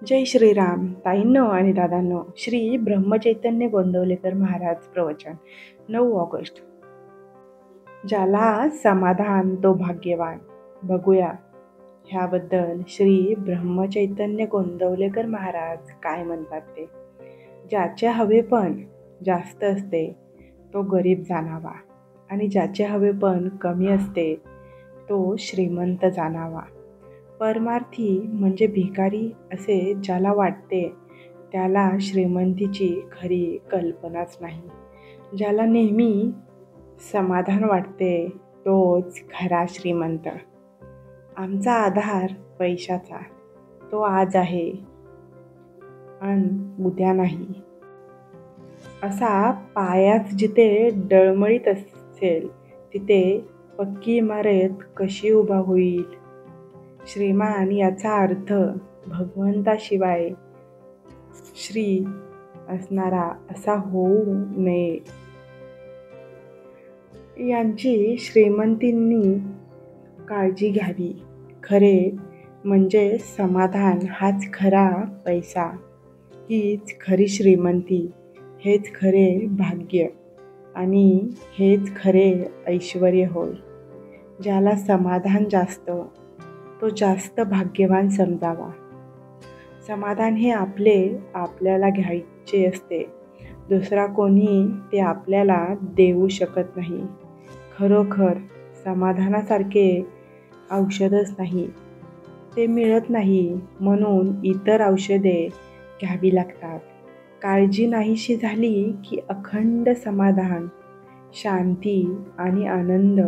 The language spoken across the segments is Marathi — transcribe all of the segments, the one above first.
जय श्रीराम ताईंनो आणि दादांनो. श्री ब्रह्मचैतन्य गोंदवलेकर महाराज प्रवचन 9 ऑगस्ट. ज्याला समाधान तो भाग्यवान. बघूया ह्याबद्दल श्री ब्रह्मचैतन्य गोंदवलेकर महाराज काय म्हणतात ते. ज्याचे हवेपण जास्त असते तो गरीब जाणावा आणि ज्याचे हवेपण कमी असते तो श्रीमंत जाणावा. परमार्थी म्हणजे भिकारी असे ज्याला वाटते त्याला श्रीमंतीची खरी कल्पनाच नाही. ज्याला नेहमी समाधान वाटते तोच खरा श्रीमंत. आमचा आधार पैशाचा, तो आज आहे आणि उद्या नाही. असा पायाच जिथे डळमळीत असेल तिथे पक्की इमारत कशी उभा होईल. श्रीमान याचा अर्थ भगवंताशिवाय श्री असणारा असा होऊ नये. यांची श्रीमंतींनी काळजी घ्यावी. खरे म्हणजे समाधान हाच खरा पैसा, हीच खरी श्रीमंती, हेच खरे भाग्य आणि हेच खरे ऐश्वर्य होय. ज्याला समाधान जास्त तो जास्त भाग्यवान समजावा. समाधान हे आपल्याला घ्यायचे असते. दुसरा कोणी ते आपल्याला देऊ शकत नाही. खरोखर समाधानासारखे औषधच नाही. ते मिळत नाही म्हणून इतर औषधे घ्यावी लागतात. काळजी नाहीशी झाली की अखंड समाधान, शांती आणि आनंद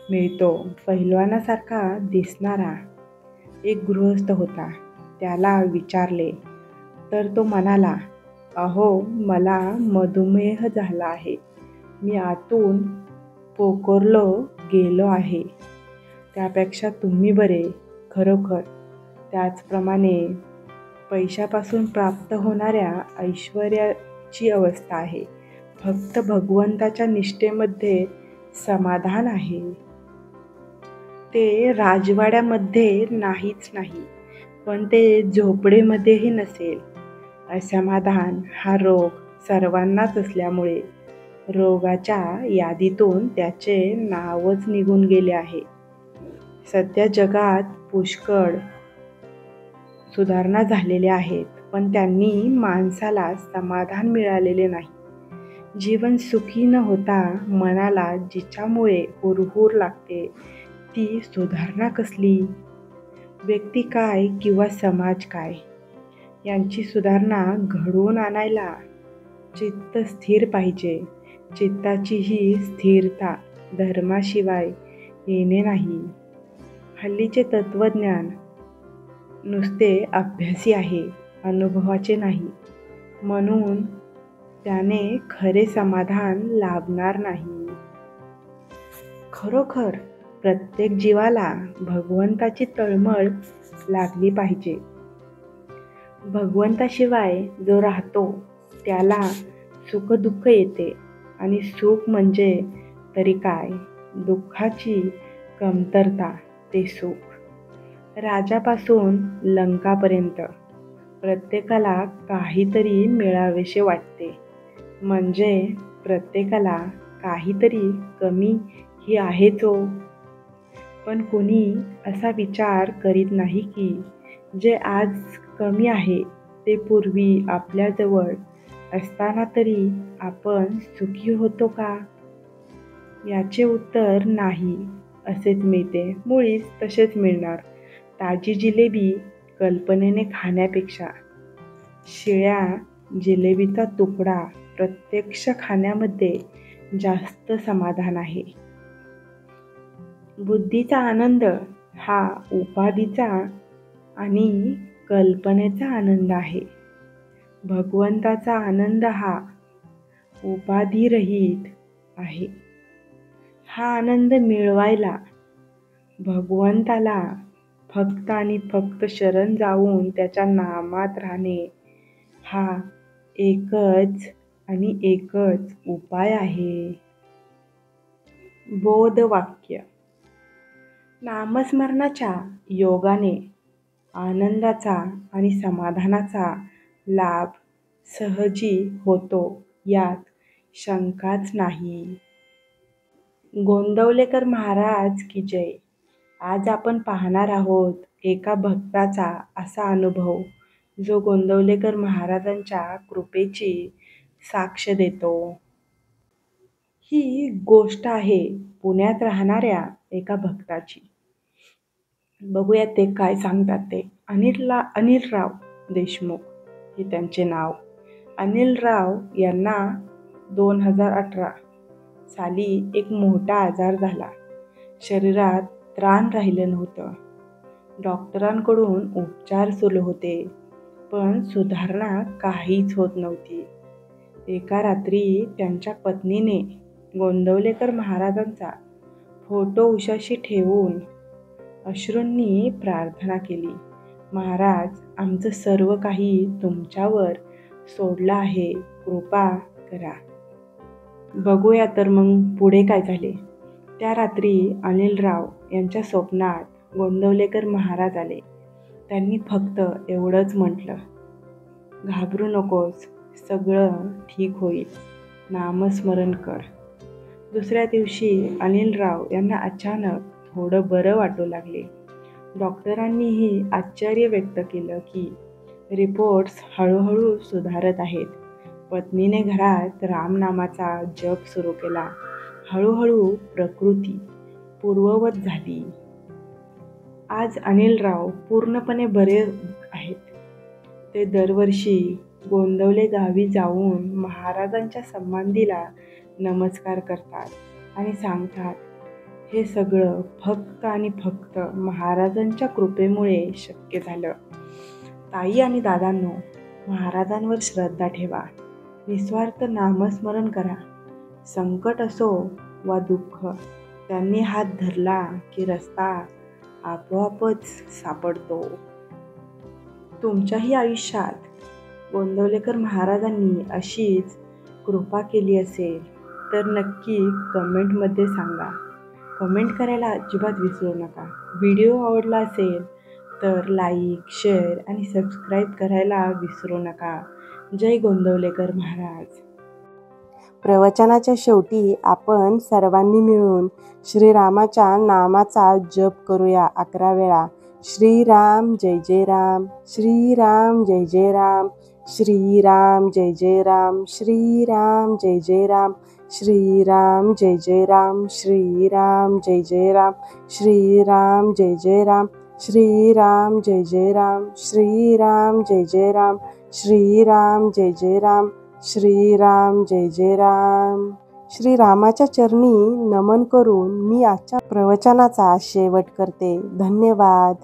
मिळतो. पैलवानासारखा दिसणारा एक गृहस्थ होता. त्याला विचारले तर तो म्हणाला, अहो मला मधुमेह झाला आहे. मी आतून पोखरलो गेलो आहे. त्यापेक्षा तुम्ही बरे. खरोखर त्याचप्रमाणे पैशापासून प्राप्त होणाऱ्या ऐश्वर्याची अवस्था आहे. फक्त भगवंताच्या निष्ठेमध्ये समाधान आहे. ते राजवाड्यामध्ये नाहीच नाही, पण ते झोपडेमध्येही नसेल. असमाधान हा रोग सर्वांनाच असल्यामुळे रोगाच्या यादीतून त्याचे नावच निघून गेले आहे. सध्या जगात पुष्कळ सुधारणा झालेल्या आहेत, पण त्यांनी माणसाला समाधान मिळालेले नाही. जीवन सुखी न होता मनाला जिच्यामुळे हुरहुर लागते ती सुधारणा कसली. व्यक्ती काय किंवा समाज काय यांची सुधारणा घडवून आणायला चित्त स्थिर पाहिजे. चित्ताची ही स्थिरता धर्माशिवाय येणे नाही. हल्लीचे तत्वज्ञान नुसते अभ्यासी आहे, अनुभवाचे नाही. म्हणून त्याने खरे समाधान लाभणार नाही. खरोखर प्रत्येक जीवाला भगवंताची तळमळ लागली पाहिजे. भगवंताशिवाय जो राहतो त्याला सुखदुःख येते आणि सुख म्हणजे तरी काय, दुःखाची कमतरता ते सुख. राजापासून लंकापर्यंत प्रत्येकाला काहीतरी मिळावेसे वाटते. म्हणजे प्रत्येकाला काहीतरी कमी ही आहेच हो. पण कुणी असा विचार करीत नाही की जे आज कमी आहे ते पूर्वी आपल्याजवळ असताना तरी आपण सुखी होतो का. याचे उत्तर नाही असेच मिळते. मुळीच तसेच मिळणार. ताजी जिलेबी कल्पनेने खाण्यापेक्षा शिळ्या जिलेबीचा तुकडा प्रत्यक्ष खाण्यामध्ये जास्त समाधान आहे. बुद्धीचा आनंद हा उपाधीचा आणि कल्पनेचा आनंद आहे. भगवंताचा आनंद हा उपाधिरहित आहे. हा आनंद मिळवायला भगवंताला फक्त आणि फक्त शरण जाऊन त्याच्या नामात राहणे हा एकच आणि एकच उपाय आहे. बोधवाक्य. नामस्मरणाच्या योगाने आनंदाचा आणि समाधानाचा लाभ सहजी होतो यात शंकाच नाही. गोंदवलेकर महाराज की जय. आज आपण पाहणार आहोत एका भक्ताचा असा अनुभव जो गोंदवलेकर महाराजांच्या कृपेची साक्ष देतो. ही गोष्ट आहे पुण्यात राहणाऱ्या एका भक्ताची. बघूयात ते काय सांगतात ते. अनिलराव देशमुख हे त्यांचे नाव. अनिलराव यांना 2018 साली एक मोठा आजार झाला. शरीरात त्राण राहिलं नव्हतं. डॉक्टरांकडून उपचार सुरू होते, पण सुधारणा काहीच होत नव्हती. एका रात्री त्यांच्या पत्नीने गोंदवलेकर महाराजांचा फोटो उशाशी ठेवून अश्रूंनी प्रार्थना केली. महाराज, आमचं सर्व काही तुमच्यावर सोडलं आहे, कृपा करा. बघूया तर मग पुढे काय झाले. त्या रात्री अनिलराव यांच्या स्वप्नात गोंदवलेकर महाराज आले. त्यांनी फक्त एवढंच म्हटलं, घाबरू नकोस, सगळं ठीक होईल, नामस्मरण कर. दुसऱ्या दिवशी अनिलराव यांना अचानक थोडं बरं वाटू लागले. डॉक्टरांनीही आश्चर्य व्यक्त केलं की रिपोर्ट्स हळूहळू सुधारत आहेत. पत्नीने घरात रामनामाचा जप सुरू केला. हळूहळू प्रकृती पूर्ववत झाली. आज अनिलराव पूर्णपणे बरे आहेत. ते दरवर्षी गोंदवले गावी जाऊन महाराजांच्या समाधीला नमस्कार करतात आणि सांगतात, हे सगळं फक्त आणि फक्त महाराजांच्या कृपेमुळे शक्य झालं. ताई आणि दादांनो, महाराजांवर श्रद्धा ठेवा, निस्वार्थ नामस्मरण करा. संकट असो वा दुःख, त्यांनी हात धरला की रस्ता आपोआपच सापडतो. तुमच्याही आयुष्यात गोंदवलेकर महाराजांनी अशीच कृपा केली असेल तर नक्की कमेंटमध्ये सांगा. कमेंट करायला अजिबात विसरू नका. व्हिडिओ आवडला असेल तर लाईक, शेअर आणि सबस्क्राईब करायला विसरू नका. जय गोंदवलेकर महाराज. प्रवचनाच्या शेवटी आपण सर्वांनी मिळून श्रीरामाच्या नामाचा जप करूया 11 वेळा. श्रीराम जय जय राम, श्रीराम जय जय राम, श्रीराम जय जय राम, श्रीराम जय जय राम, श्रीराम जय जय राम, श्रीराम जय जय राम, श्रीराम जय जय राम, श्रीराम जय जय राम, श्रीराम जय जय राम, श्रीराम जय जय राम, श्रीराम जय जय राम. श्रीरामाच्या चरणी नमन करून मी आजच्या प्रवचनाचा शेवट करते. धन्यवाद.